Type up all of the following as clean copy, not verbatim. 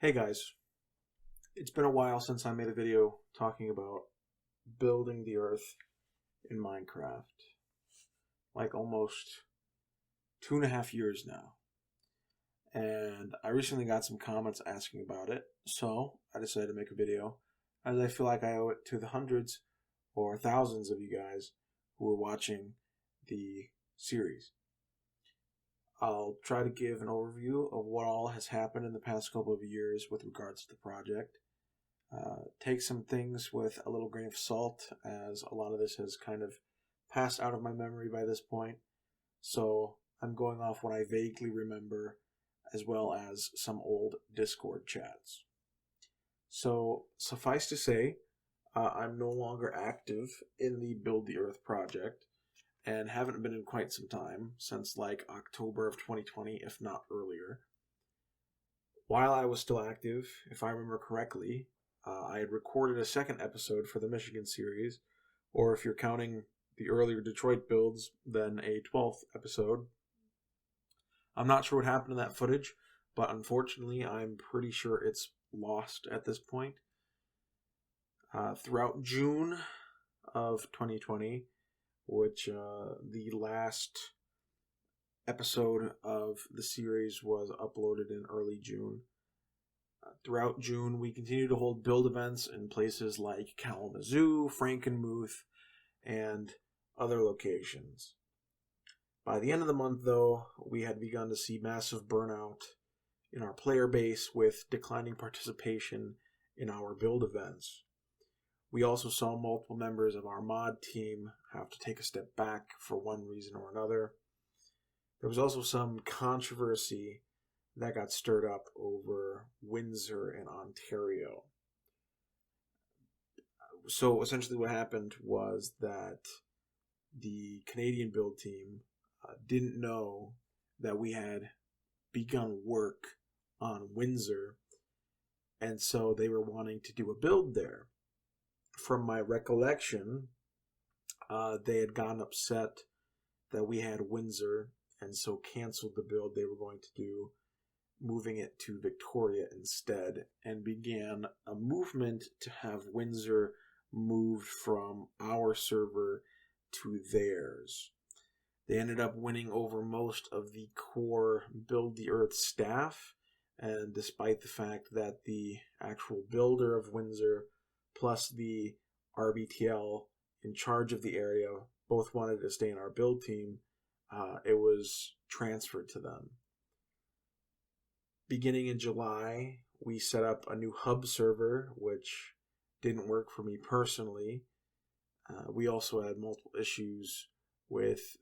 Hey guys, it's been a while since I made a video talking about building the earth in Minecraft. Like almost 2.5 years now. And I recently got some comments asking about it, so I decided to make a video as I feel like I owe it to the hundreds or thousands of you guys who are watching the series. I'll try to give an overview of what all has happened in the past couple of years with regards to the project. Take some things with a little grain of salt, as a lot of this has kind of passed out of my memory by this point. So I'm going off what I vaguely remember, as well as some old Discord chats. So suffice to say, I'm no longer active in the Build the Earth project, and haven't been in quite some time, since like October of 2020, if not earlier. While I was still active, if I remember correctly, I had recorded a second episode for the Michigan series, or if you're counting the earlier Detroit builds, then a 12th episode. I'm not sure what happened to that footage, but unfortunately I'm pretty sure it's lost at this point. Throughout June of 2020, which the last episode of the series was uploaded in early June. Throughout June, we continued to hold build events in places like Kalamazoo, Frankenmuth, and other locations. By the end of the month, though, we had begun to see massive burnout in our player base with declining participation in our build events. We also saw multiple members of our mod team have to take a step back for one reason or another. There was also some controversy that got stirred up over Windsor and Ontario. So essentially what happened was that the Canadian build team didn't know that we had begun work on Windsor, and so they were wanting to do a build there. From my recollection, they had gotten upset that we had Windsor, and so canceled the build they were going to do, moving it to Victoria instead, and began a movement to have Windsor moved from our server to theirs. They ended up winning over most of the core Build the Earth staff, and despite the fact that the actual builder of Windsor plus the RBTL in charge of the area both wanted to stay in our build team, it was transferred to them. Beginning in July, we set up a new hub server, which didn't work for me personally. We also had multiple issues with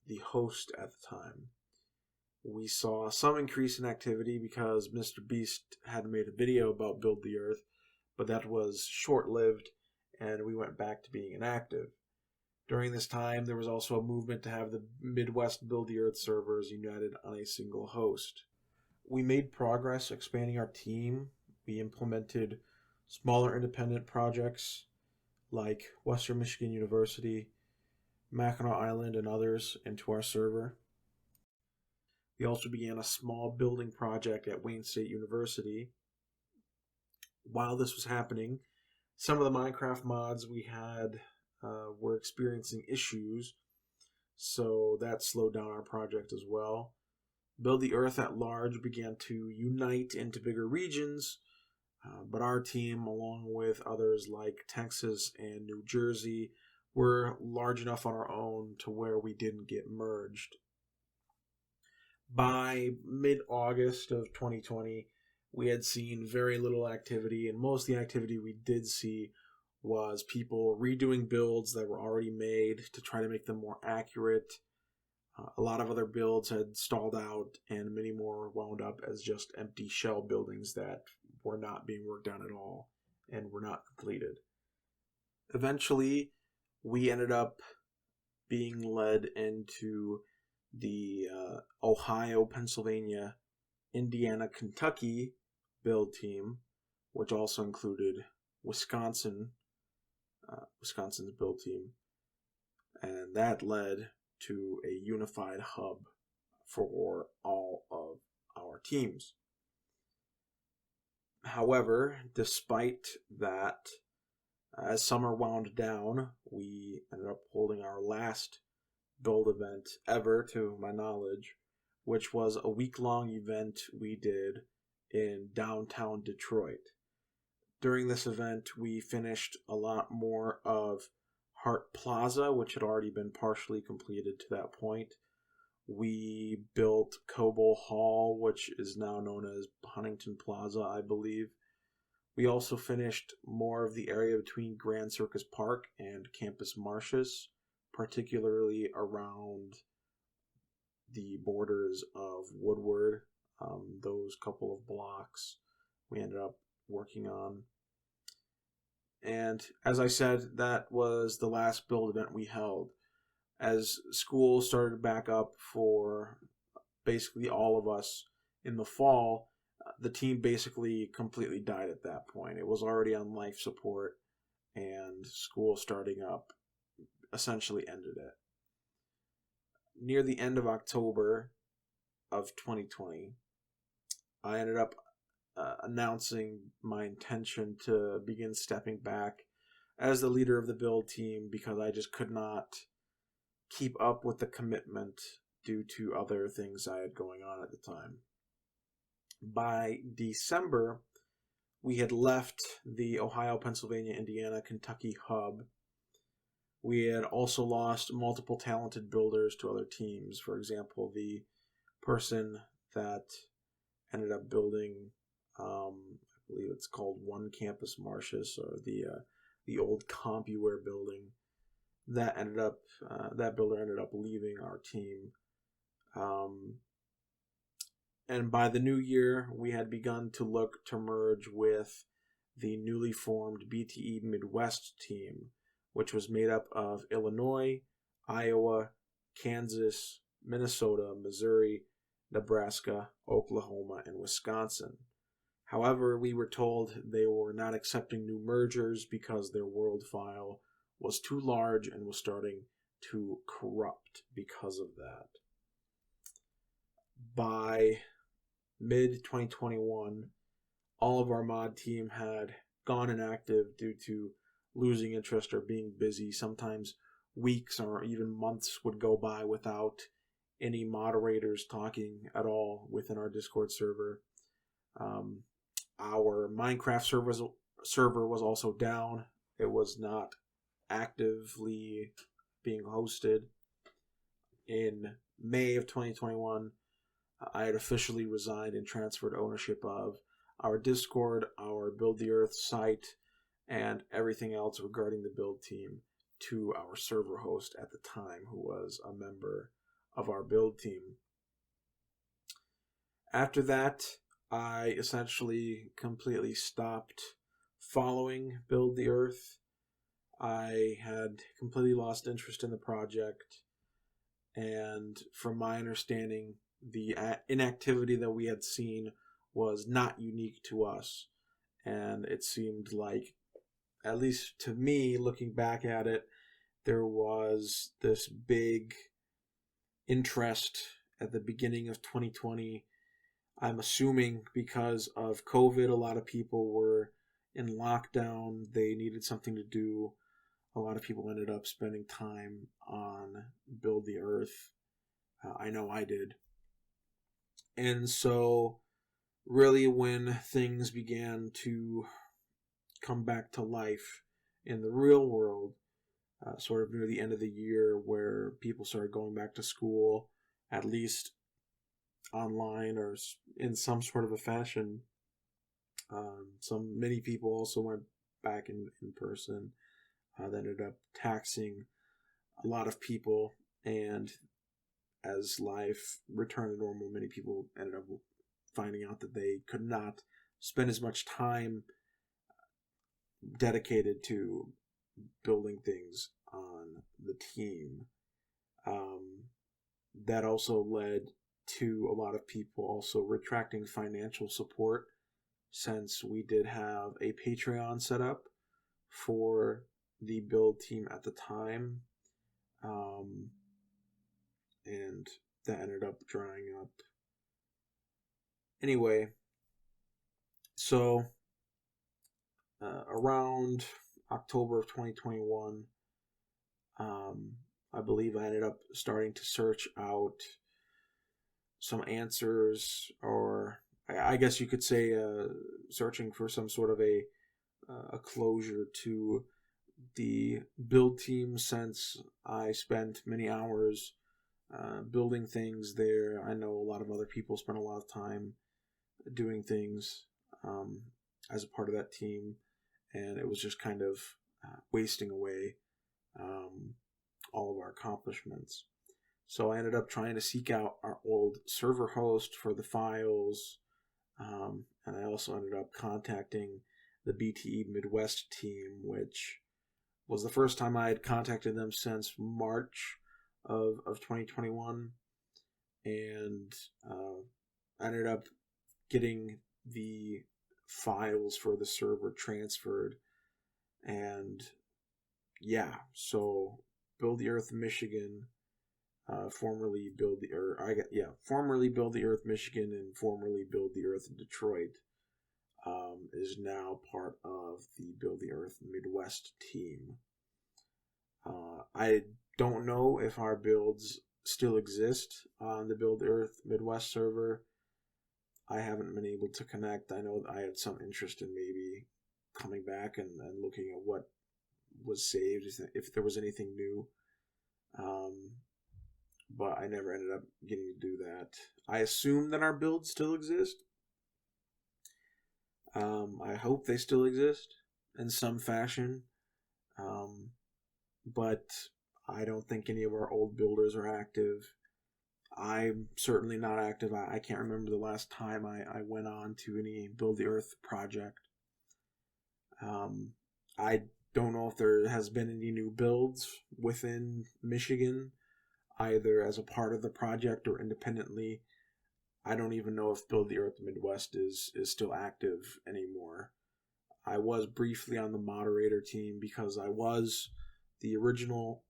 the host at the time. We saw some increase in activity because Mr. Beast had made a video about Build the Earth, but that was short-lived, and we went back to being inactive. During this time, there was also a movement to have the Midwest Build the Earth servers united on a single host. We made progress expanding our team. We implemented smaller independent projects like Western Michigan University, Mackinac Island, and others into our server. We also began a small building project at Wayne State University. While this was happening, some of the Minecraft mods we had were experiencing issues, so that slowed down our project as well. Build the Earth at large began to unite into bigger regions, but our team, along with others like Texas and New Jersey, were large enough on our own to where we didn't get merged. By mid-August of 2020, we had seen very little activity, and most of the activity we did see was people redoing builds that were already made to try to make them more accurate. A lot of other builds had stalled out, and many more wound up as just empty shell buildings that were not being worked on at all and were not completed. Eventually, we ended up being led into the Ohio, Pennsylvania, Indiana, Kentucky build team, which also included Wisconsin's build team, and that led to a unified hub for all of our teams. However, despite that, as summer wound down, we ended up holding our last build event ever, to my knowledge, which was a week-long event we did in downtown Detroit. During this event, we finished a lot more of Hart Plaza, which had already been partially completed to that point. We built Cobo Hall, which is now known as Huntington Plaza, I believe. We also finished more of the area between Grand Circus Park and Campus Martius, particularly around the borders of Woodward. Those couple of blocks we ended up working on. And as I said, that was the last build event we held. As school started back up for basically all of us in the fall, the team basically completely died at that point. It was already on life support, and school starting up essentially ended it. Near the end of October of 2020, I ended up announcing my intention to begin stepping back as the leader of the build team because I just could not keep up with the commitment due to other things I had going on at the time. By December, we had left the Ohio, Pennsylvania, Indiana, Kentucky hub. We had also lost multiple talented builders to other teams. For example, the person that ended up building, I believe it's called One Campus Martius, or the old CompuWare building, that builder ended up leaving our team. And by the new year, we had begun to look to merge with the newly formed BTE Midwest team, which was made up of Illinois, Iowa, Kansas, Minnesota, Missouri, Nebraska, Oklahoma, and Wisconsin. However, we were told they were not accepting new mergers because their world file was too large and was starting to corrupt because of that. By mid-2021, all of our mod team had gone inactive due to losing interest or being busy. Sometimes weeks or even months would go by without any moderators talking at all within our Discord server. Our Minecraft server was also down. It was not actively being hosted. In May of 2021, I had officially resigned and transferred ownership of our Discord, our Build the Earth site, and everything else regarding the build team to our server host at the time, who was a member of our build team. After that, I essentially completely stopped following Build the Earth. I had completely lost interest in the project, and from my understanding, the inactivity that we had seen was not unique to us, and it seemed like, at least to me, looking back at it, there was this big interest at the beginning of 2020. I'm assuming because of COVID, a lot of people were in lockdown. They needed something to do. A lot of people ended up spending time on Build the Earth. I know I did. And so, really, when things began to come back to life in the real world, sort of near the end of the year, where people started going back to school, at least online or in some sort of a fashion. Many people also went back in person. That ended up taxing a lot of people, and as life returned to normal, many people ended up finding out that they could not spend as much time dedicated to building things on the team. That also led to a lot of people also retracting financial support, since we did have a Patreon set up for the build team at the time. And that ended up drying up. Anyway, so around October of 2021, I believe I ended up starting to search out some answers, or I guess you could say searching for some sort of a closure to the build team, since I spent many hours building things there. I know a lot of other people spent a lot of time doing things as a part of that team, and it was just kind of wasting away all of our accomplishments. So I ended up trying to seek out our old server host for the files, and I also ended up contacting the BTE Midwest team, which was the first time I had contacted them since March of 2021, and I ended up getting the files for the server transferred. And yeah, so Build the Earth Michigan, formerly Build the Earth Michigan and formerly Build the Earth Detroit, is now part of the Build the Earth Midwest team. I don't know if our builds still exist on the Build the Earth Midwest server. I haven't been able to connect. I know I had some interest in maybe coming back and looking at what was saved, if there was anything new. But I never ended up getting to do that. I assume that our builds still exist. I hope they still exist in some fashion. But I don't think any of our old builders are active. I'm certainly not active. I can't remember the last time I went on to any Build the Earth project. I don't know if there has been any new builds within Michigan, either as a part of the project or independently. I don't even know if Build the Earth Midwest is still active anymore. I was briefly on the moderator team because I was the original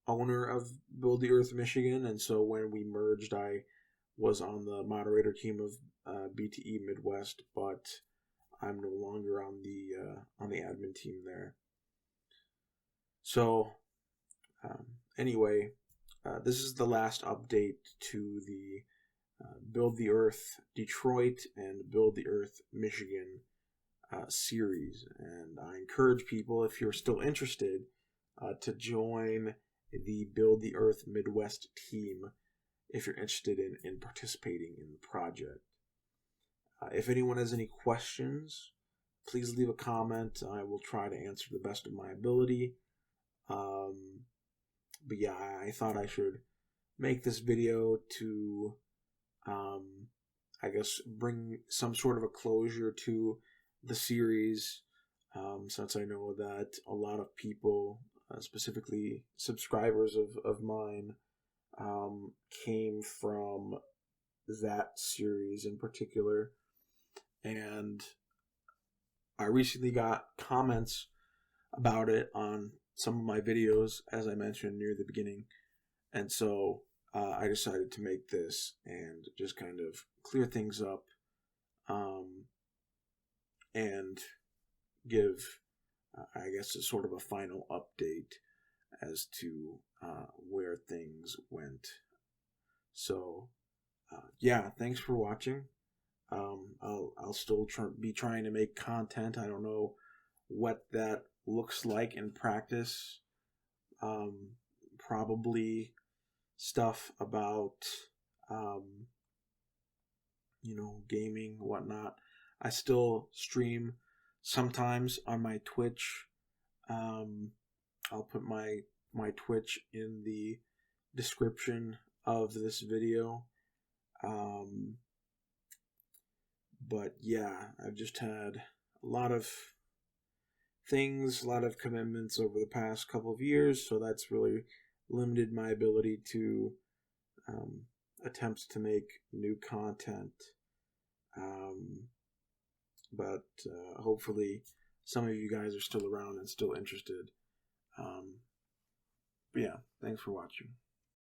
owner of Build the Earth Michigan, and so when we merged, I was on the moderator team of BTE Midwest, but I'm no longer on the admin team there. So anyway, this is the last update to the Build the Earth Detroit and Build the Earth Michigan series, and I encourage people, if you're still interested, to join the Build the Earth Midwest team if you're interested in participating in the project. If anyone has any questions, please leave a comment. I will try to answer the best of my ability. But yeah, I thought I should make this video to, I guess, bring some sort of a closure to the series, since I know that a lot of people, specifically subscribers of mine, came from that series in particular. And I recently got comments about it on some of my videos, as I mentioned near the beginning. And so I decided to make this and just kind of clear things up, and give, I guess, a sort of a final update as to where things went. So yeah, thanks for watching. I'll still be trying to make content. I don't know what that looks like in practice. Probably stuff about gaming, whatnot. I still stream sometimes on my Twitch. I'll put my Twitch in the description of this video. But yeah, I've just had a lot of things, a lot of commitments over the past couple of years, so that's really limited my ability to attempt to make new content. But hopefully some of you guys are still around and still interested. But yeah, thanks for watching.